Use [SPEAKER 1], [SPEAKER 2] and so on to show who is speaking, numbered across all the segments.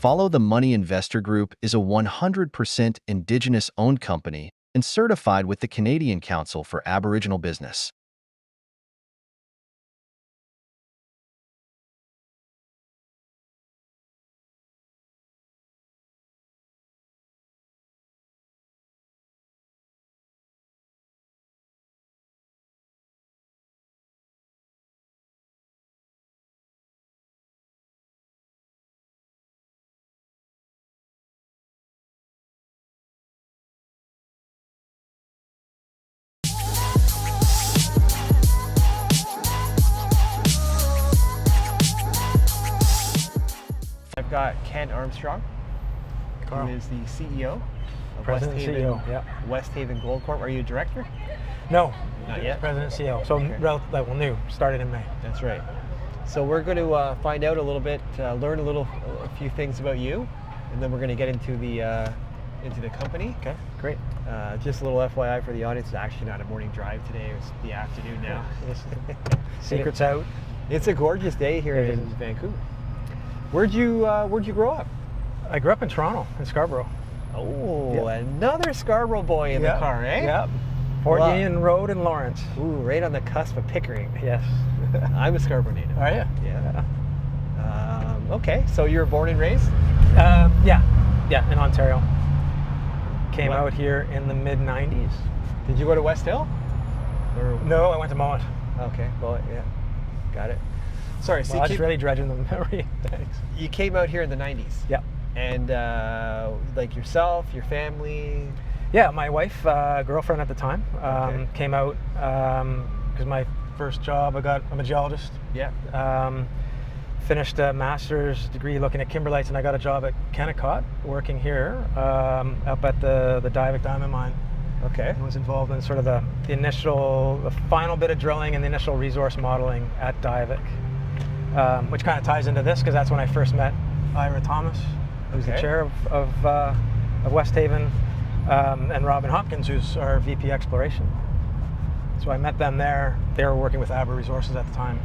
[SPEAKER 1] Follow the Money Investor Group is a 100% Indigenous-owned company and certified with the Canadian Council for Aboriginal Business.
[SPEAKER 2] I've got Ken Armstrong, who is the CEO of
[SPEAKER 3] President and CEO, yeah.
[SPEAKER 2] Westhaven Gold Corp. Are you a director?
[SPEAKER 3] No,
[SPEAKER 2] not yet.
[SPEAKER 3] President and CEO. So okay. New, started in May.
[SPEAKER 2] That's right. So we're going to find out a little bit, learn a few things about you, and then we're going to get into the company.
[SPEAKER 3] Okay, great.
[SPEAKER 2] Just a little FYI for the audience, it's actually not a morning drive today. It's the afternoon now.
[SPEAKER 3] Secret's out.
[SPEAKER 2] It's a gorgeous day here in Vancouver. Where'd you grow up?
[SPEAKER 3] I grew up in Toronto, in Scarborough.
[SPEAKER 2] Oh, yep. Another Scarborough boy in the car, eh?
[SPEAKER 3] Yep. Fort Union Road in Lawrence.
[SPEAKER 2] Ooh, right on the cusp of Pickering.
[SPEAKER 3] Yes.
[SPEAKER 2] I'm a Scarborough native.
[SPEAKER 3] Are you?
[SPEAKER 2] Yeah. Okay, so you were born and raised?
[SPEAKER 3] Yeah, in Ontario. Came out here in the mid-90s.
[SPEAKER 2] Did you go to West Hill?
[SPEAKER 3] Or? No, I went to Mont.
[SPEAKER 2] Okay, well, yeah, got it. Sorry, so
[SPEAKER 3] I was really dredging the memory. Thanks.
[SPEAKER 2] You came out here in the 90s?
[SPEAKER 3] Yeah.
[SPEAKER 2] And like yourself, your family?
[SPEAKER 3] Yeah, my wife, girlfriend at the time, came out because my first job, I'm a geologist.
[SPEAKER 2] Yeah.
[SPEAKER 3] Finished a master's degree looking at kimberlites, and I got a job at Kennecott working here up at the Diavik Diamond Mine.
[SPEAKER 2] Okay.
[SPEAKER 3] And was involved in sort of the final bit of drilling and the initial resource modeling at Diavik. Which kind of ties into this because that's when I first met Ira Thomas, who's the chair of Westhaven, and Robin Hopkins, who's our VP Exploration. So I met them there. They were working with Aber Resources at the time.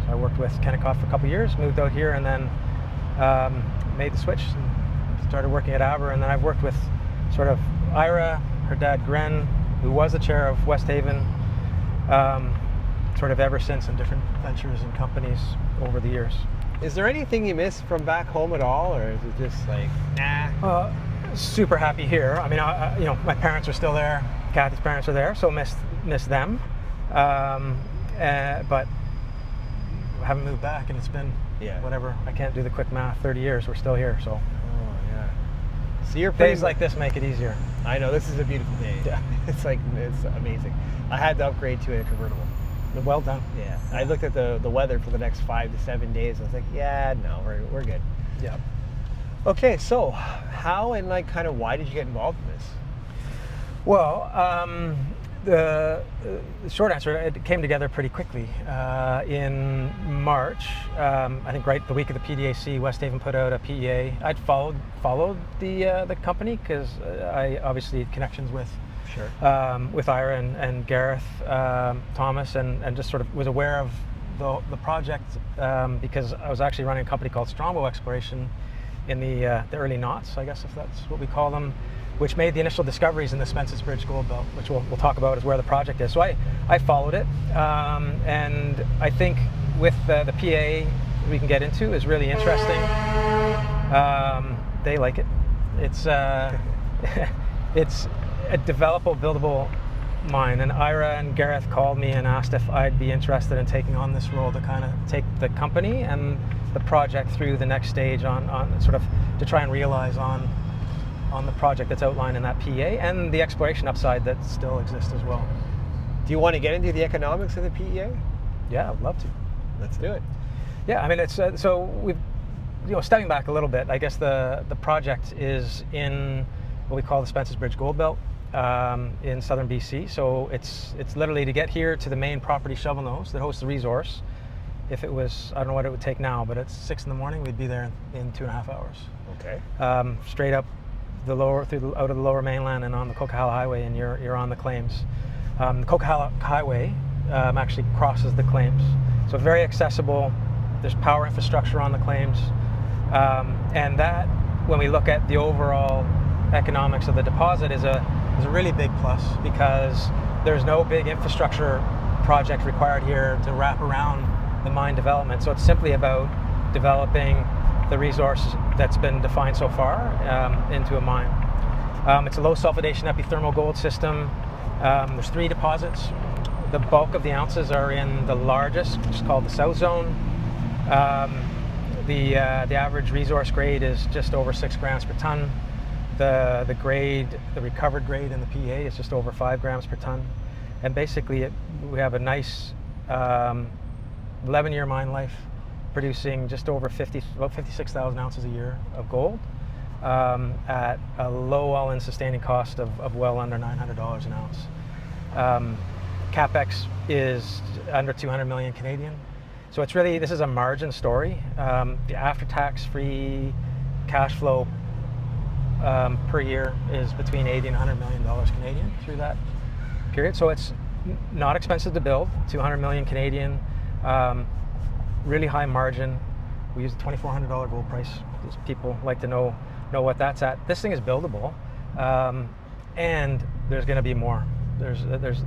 [SPEAKER 3] So I worked with Kennecott for a couple of years, moved out here, and then made the switch and started working at Aber. And then I've worked with sort of Ira, her dad Gren, who was the chair of Westhaven, sort of ever since in different ventures and companies over the years.
[SPEAKER 2] Is there anything you miss from back home at all, or is it just like, nah?
[SPEAKER 3] Super happy here. I mean, my parents are still there. Kathy's parents are there, so miss them. But haven't moved back, and it's been whatever. I can't do the quick math. 30 years. We're still here, so.
[SPEAKER 2] Oh yeah. So you're
[SPEAKER 3] days like this make it easier.
[SPEAKER 2] I know, this is a beautiful day. Yeah. It's amazing. I had to upgrade to a convertible.
[SPEAKER 3] Well done.
[SPEAKER 2] Yeah. I looked at the weather for the next 5 to 7 days. I was like, yeah, no, we're good.
[SPEAKER 3] Yeah.
[SPEAKER 2] Okay, so how and kind of why did you get involved in this?
[SPEAKER 3] Well, the short answer, it came together pretty quickly. In March, I think right the week of the PDAC, Westhaven put out a PEA. I'd followed the company because I obviously had connections with Ira and Gareth Thomas, and just sort of was aware of the project because I was actually running a company called Strombo Exploration in the early noughts, I guess if that's what we call them, which made the initial discoveries in the Spences Bridge Gold Belt, which we'll talk about as where the project is. So I followed it, and I think with the PA we can get into is really interesting. They like it. It's it's a developable, buildable mine, and Ira and Gareth called me and asked if I'd be interested in taking on this role to kind of take the company and the project through the next stage on sort of to try and realize on the project that's outlined in that PA and the exploration upside that still exists as well.
[SPEAKER 2] Do you want to get into the economics of the PEA?
[SPEAKER 3] Yeah, I'd love to.
[SPEAKER 2] Let's do it.
[SPEAKER 3] Yeah, I mean, it's so we've, stepping back a little bit, I guess the project is in what we call the Spences Bridge Gold Belt in southern BC. So it's literally to get here to the main property, Shovelnose, that hosts the resource. If it was, I don't know what it would take now, but it's 6 a.m, we'd be there in 2.5 hours.
[SPEAKER 2] Okay.
[SPEAKER 3] Straight up out of the lower mainland and on the Coquihalla Highway, and you're on the claims. The Coquihalla Highway actually crosses the claims, so very accessible. There's power infrastructure on the claims. And that, when we look at the overall economics of the deposit, is a really big plus, because there's no big infrastructure project required here to wrap around the mine development. So it's simply about developing the resource that's been defined so far into a mine. It's a low sulfidation epithermal gold system. There's 3 deposits. The bulk of the ounces are in the largest, which is called the South Zone. The average resource grade is just over 6 grams per ton. The grade, the recovered grade in the PEA is just over 5 grams per ton. And basically we have a nice 11-year mine life, producing just over about 56,000 ounces a year of gold at a low all-in sustaining cost of well under $900 an ounce. CapEx is under 200 million Canadian. So it's really, this is a margin story. The after-tax free cash flow per year is between 80 and 100 million dollars Canadian through that period. So it's not expensive to build, 200 million Canadian, really high margin. We use a $2,400 gold price. People like to know what that's at. This thing is buildable, and there's going to be more. There's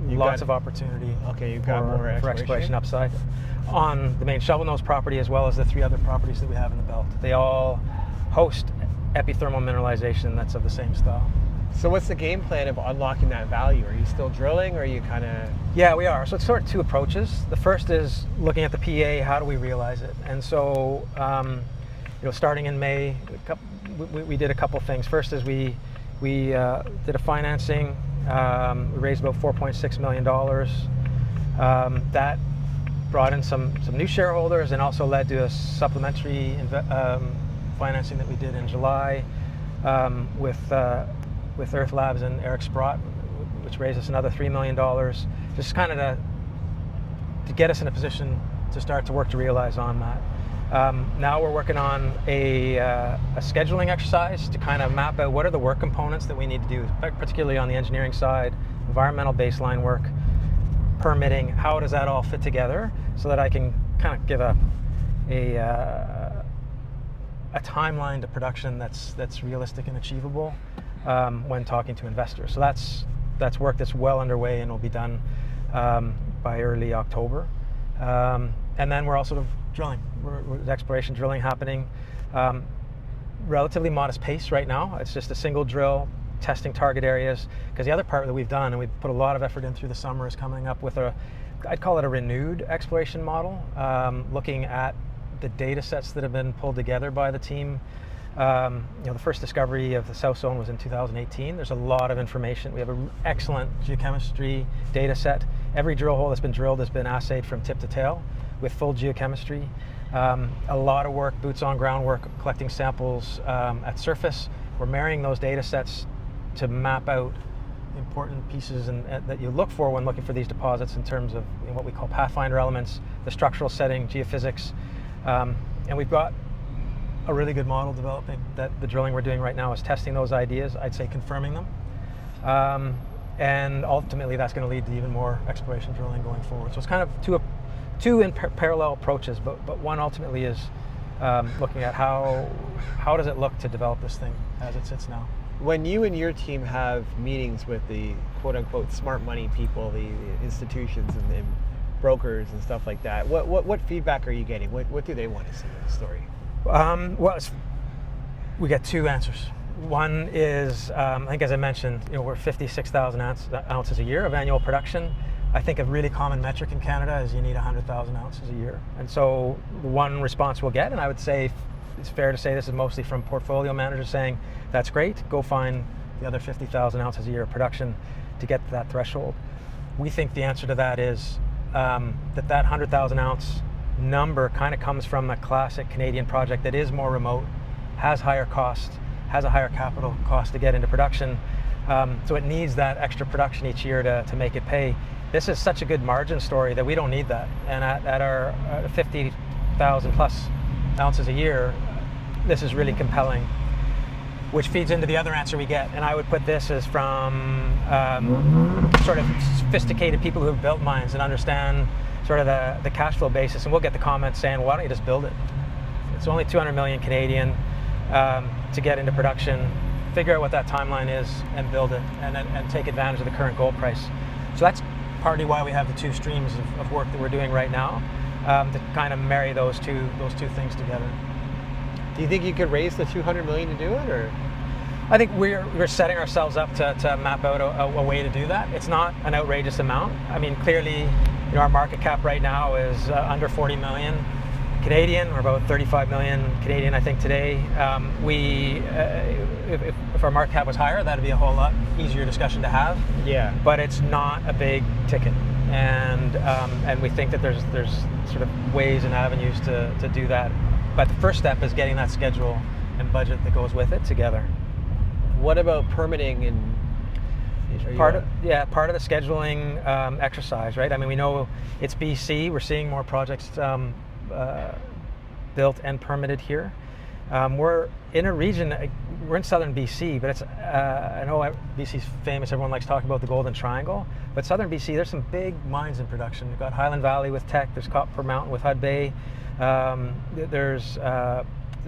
[SPEAKER 3] lots of opportunity.
[SPEAKER 2] Okay, you've got more
[SPEAKER 3] for exploration upside on the main Shovelnose property, as well as the 3 other properties that we have in the belt. They all host epithermal mineralization that's of the same style.
[SPEAKER 2] So what's the game plan of unlocking that value? Are you still drilling, or are you kind of...
[SPEAKER 3] Yeah, we are. So it's sort of 2 approaches. The first is looking at the PEA, how do we realize it? And so, starting in May, we did a couple things. First is we did a financing. We raised about $4.6 million. That brought in some new shareholders, and also led to a supplementary financing that we did in July with Earth Labs and Eric Sprott, which raised us another $3 million, just kind of to get us in a position to start to work to realize on that. Now we're working on a scheduling exercise to kind of map out what are the work components that we need to do, particularly on the engineering side, environmental baseline work, permitting, how does that all fit together, so that I can kind of give a timeline to production that's realistic and achievable when talking to investors. So that's work that's well underway and will be done by early October. And then we're also drilling. There's exploration drilling happening. Relatively modest pace right now. It's just a single drill, testing target areas. Because the other part that we've done, and we've put a lot of effort in through the summer, is coming up with I'd call it a renewed exploration model, looking at the data sets that have been pulled together by the team. The first discovery of the South Zone was in 2018. There's a lot of information. We have an excellent geochemistry data set. Every drill hole that's been drilled has been assayed from tip to tail with full geochemistry. A lot of work, boots on ground work, collecting samples at surface. We're marrying those data sets to map out important pieces that you look for when looking for these deposits in terms of what we call pathfinder elements, the structural setting, geophysics. And we've got a really good model developing that the drilling we're doing right now is testing those ideas, I'd say confirming them. And ultimately that's going to lead to even more exploration drilling going forward. So it's kind of two in parallel approaches, but one ultimately is looking at how does it look to develop this thing as it sits now.
[SPEAKER 2] When you and your team have meetings with the quote-unquote smart money people, the institutions and brokers and stuff like that, what feedback are you getting? What do they want to see in the story?
[SPEAKER 3] We get 2 answers. One is, I think as I mentioned, we're 56,000 ounces a year of annual production. I think a really common metric in Canada is you need 100,000 ounces a year. And so one response we'll get, and I would say it's fair to say this is mostly from portfolio managers saying, that's great, go find the other 50,000 ounces a year of production to get to that threshold. We think the answer to that is that 100,000 ounce number kind of comes from a classic Canadian project that is more remote, has higher cost, has a higher capital cost to get into production. So it needs that extra production each year to make it pay. This is such a good margin story that we don't need that. And at our 50,000 plus ounces a year, this is really compelling, which feeds into the other answer we get. And I would put this as from sort of sophisticated people who have built mines and understand sort of the cash flow basis. And we'll get the comments saying, why don't you just build it? So only 200 million Canadian to get into production, figure out what that timeline is and build it, and take advantage of the current gold price. So that's partly why we have the two streams of work that we're doing right now, to kind of marry those two things together.
[SPEAKER 2] Do you think you could raise the 200 million to do it, or?
[SPEAKER 3] I think we're setting ourselves up to map out a way to do that. It's not an outrageous amount. I mean, clearly, our market cap right now is under 40 million Canadian, or about 35 million Canadian, I think, today. If our market cap was higher, that'd be a whole lot easier discussion to have.
[SPEAKER 2] Yeah.
[SPEAKER 3] But it's not a big ticket, and we think that there's sort of ways and avenues to do that. But the first step is getting that schedule and budget that goes with it together.
[SPEAKER 2] What about permitting and
[SPEAKER 3] part of the scheduling exercise, right? I mean, we know it's BC. We're seeing more projects built and permitted here. We're in a region. We're in southern BC, but it's I know BC's famous. Everyone likes talking about the Golden Triangle, but southern BC, there's some big mines in production. We've got Highland Valley with Teck. There's Copper Mountain with Hudbay. There's the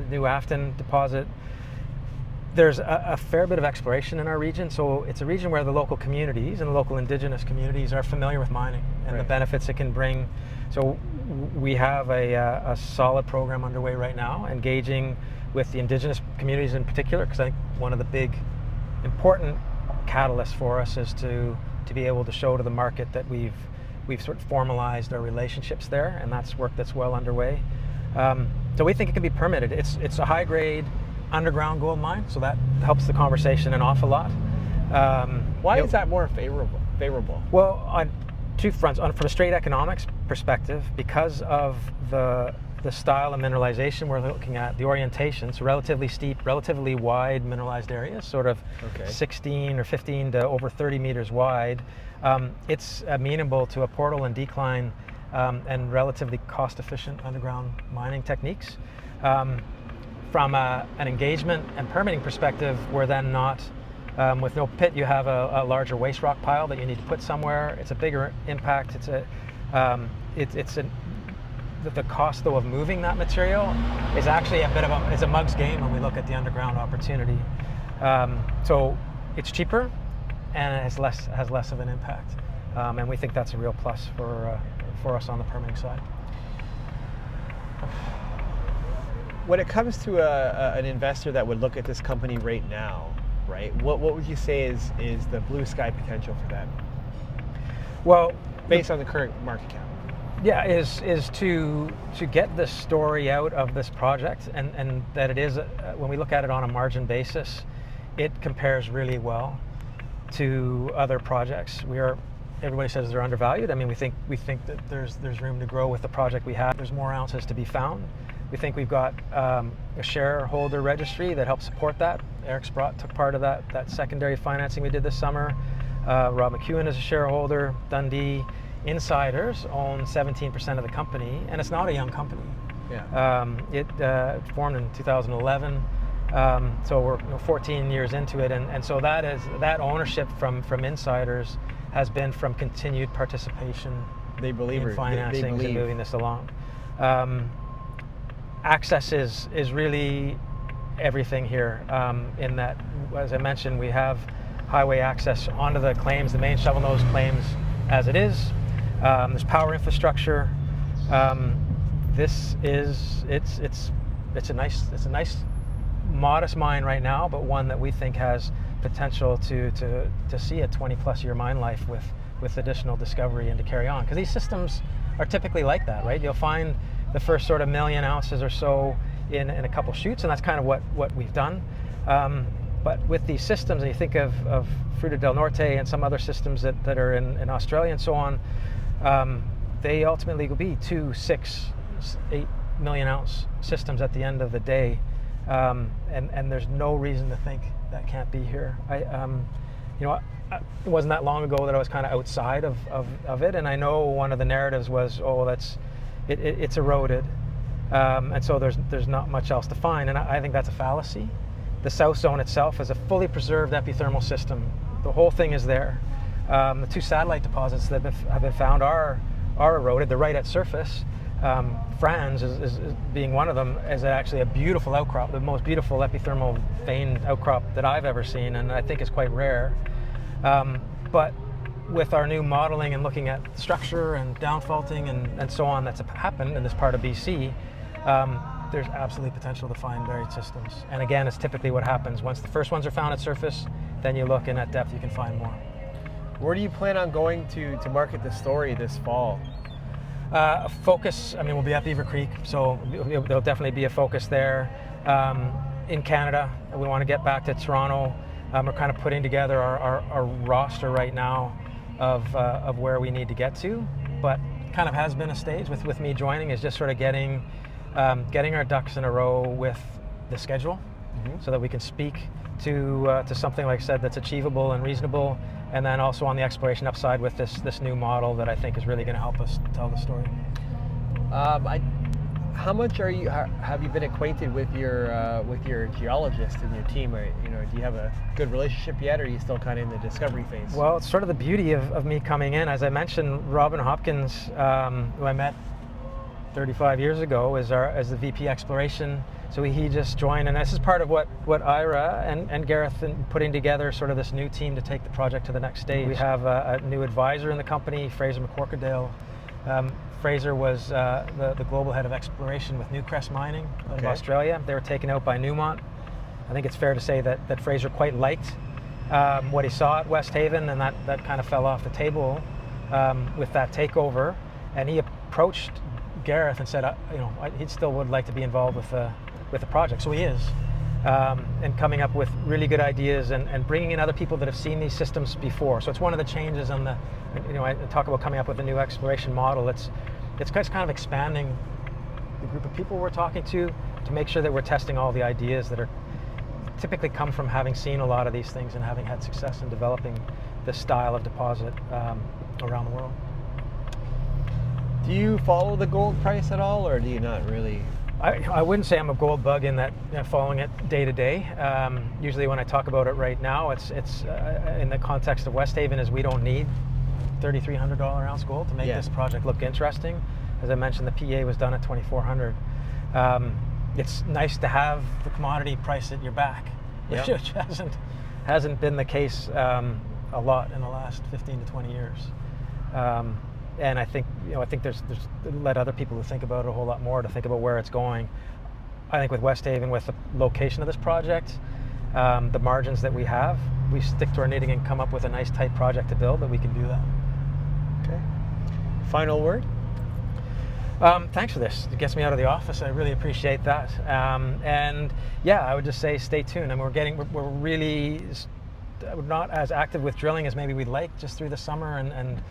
[SPEAKER 3] New Afton deposit. There's a fair bit of exploration in our region, so it's a region where the local communities and the local Indigenous communities are familiar with mining and the benefits it can bring. So we have a solid program underway right now, engaging with the Indigenous communities in particular, because I think one of the big important catalysts for us is to be able to show to the market that we've sort of formalized our relationships there, and that's work that's well underway. So we think it can be permitted. It's a high grade underground gold mine, so that helps the conversation an awful lot.
[SPEAKER 2] Why is that more favorable?
[SPEAKER 3] Well, on two fronts. From a straight economics perspective, because of the style of mineralization we're looking at, the orientation, so relatively steep, relatively wide mineralized areas, sort of 16 or 15 to over 30 meters wide. It's amenable to a portal and decline and relatively cost-efficient underground mining techniques. From an engagement and permitting perspective, we're then not, with no pit, you have a larger waste rock pile that you need to put somewhere. It's a bigger impact. The cost, though, of moving that material is actually a bit of a mug's game when we look at the underground opportunity. So it's cheaper and it has less of an impact, and we think that's a real plus for us on the permitting side.
[SPEAKER 2] When it comes to an investor that would look at this company right now, right? What would you say is the blue sky potential for them?
[SPEAKER 3] Well,
[SPEAKER 2] based on the current market cap.
[SPEAKER 3] Yeah, is to get the story out of this project, and that it is, when we look at it on a margin basis, it compares really well to other projects. Everybody says they're undervalued. I mean, we think that there's room to grow with the project we have. There's more ounces to be found. We think we've got a shareholder registry that helps support that. Eric Sprott took part of that secondary financing we did this summer. Rob McEwen is a shareholder. Dundee insiders own 17% of the company, and it's not a young company.
[SPEAKER 2] Yeah.
[SPEAKER 3] It formed in 2011, so we're 14 years into it, and so that ownership from insiders has been from continued participation.
[SPEAKER 2] They believe
[SPEAKER 3] in financing and moving this along. Access is really everything here. In that, as I mentioned, we have highway access onto the claims, the main Shovelnose claims, as it is. There's power infrastructure. It's a nice modest mine right now, but one that we think has potential to see a 20+ year mine life with additional discovery and to carry on. Because these systems are typically like that, right? You'll find the first sort of 1 million ounces or so in a couple shoots, and that's kind of what we've done. But with these systems, and you think of Fruta del Norte and some other systems that are in Australia and so on, they ultimately will be 2, 6, 8 million ounce systems at the end of the day. And there's no reason to think that can't be here. It wasn't that long ago that I was kind of outside of it, and I know one of the narratives was, it's eroded, and so there's not much else to find, and I think that's a fallacy. The South Zone itself is a fully preserved epithermal system. The whole thing is there. The two satellite deposits that have been found are eroded. They're right at surface, Franz is being one of them, is actually a beautiful outcrop, the most beautiful epithermal vein outcrop that I've ever seen, and I think is quite rare. But with our new modeling and looking at structure and downfaulting and so on that's happened in this part of BC, there's absolutely potential to find buried systems. And again, it's typically what happens. Once the first ones are found at surface, then you look, and at depth you can find more.
[SPEAKER 2] Where do you plan on going to market the story this fall?
[SPEAKER 3] Focus, I mean, we'll be at Beaver Creek, so there'll definitely be a focus there. In Canada, we want to get back to Toronto. We're kind of putting together our roster right now of where we need to get to, but kind of has been a stage with me joining, is just sort of getting our ducks in a row with the schedule, so that we can speak to something, like I said, that's achievable and reasonable, and then also on the exploration upside with this new model that I think is really going to help us tell the story.
[SPEAKER 2] How much have you been acquainted with your geologist and your team? Or, do you have a good relationship yet, or are you still kind of in the discovery phase?
[SPEAKER 3] Well, it's sort of the beauty of me coming in. As I mentioned, Robin Hopkins, who I met 35 years ago, as the VP Exploration. So he just joined, and this is part of what Ira and Gareth and putting together sort of this new team to take the project to the next stage. We have a new advisor in the company, Fraser McCorkadale. Fraser was the global head of exploration with Newcrest Mining out of Australia. They were taken out by Newmont. I think it's fair to say that Fraser quite liked what he saw at Westhaven, and that kind of fell off the table with that takeover. And he approached Gareth and said, he still would like to be involved with the project. So he is, and coming up with really good ideas and bringing in other people that have seen these systems before. So it's one of the changes on the, I talk about coming up with a new exploration model. It's kind of expanding the group of people we're talking to make sure that we're testing all the ideas that are typically come from having seen a lot of these things and having had success in developing this style of deposit around the world.
[SPEAKER 2] Do you follow the gold price at all, or do you not really?
[SPEAKER 3] I wouldn't say I'm a gold bug in that following it day to day. Usually when I talk about it right now, it's in the context of Westhaven, is we don't need $3,300 ounce gold to make this project look interesting. As I mentioned, the PEA was done at $2,400. It's nice to have the commodity price at your back, which hasn't been the case a lot in the last 15 to 20 years. And I think there's let other people who think about it a whole lot more to think about where it's going. I think with Westhaven, with the location of this project, the margins that we have, we stick to our knitting and come up with a nice tight project to build, that we can do that.
[SPEAKER 2] Okay. Final word?
[SPEAKER 3] Thanks for this. It gets me out of the office. I really appreciate that. And yeah, I would just say stay tuned. I mean, we're really not as active with drilling as maybe we'd like just through the summer and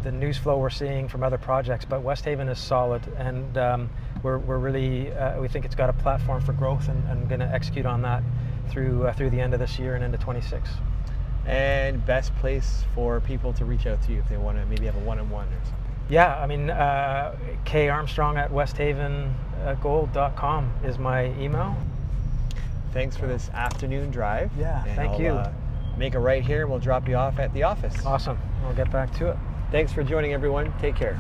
[SPEAKER 3] the news flow we're seeing from other projects, but Westhaven is solid, and we're really we think it's got a platform for growth, and going to execute on that through the end of this year and into 26. And
[SPEAKER 2] best place for people to reach out to you if they want to maybe have a one-on-one or something.
[SPEAKER 3] Yeah, I mean, K Armstrong at westhavengold.com is my email.
[SPEAKER 2] Thanks for this afternoon drive.
[SPEAKER 3] Yeah, thank you.
[SPEAKER 2] Make a right here, and we'll drop you off at the office.
[SPEAKER 3] Awesome. We'll get back to it.
[SPEAKER 2] Thanks for joining, everyone. Take care.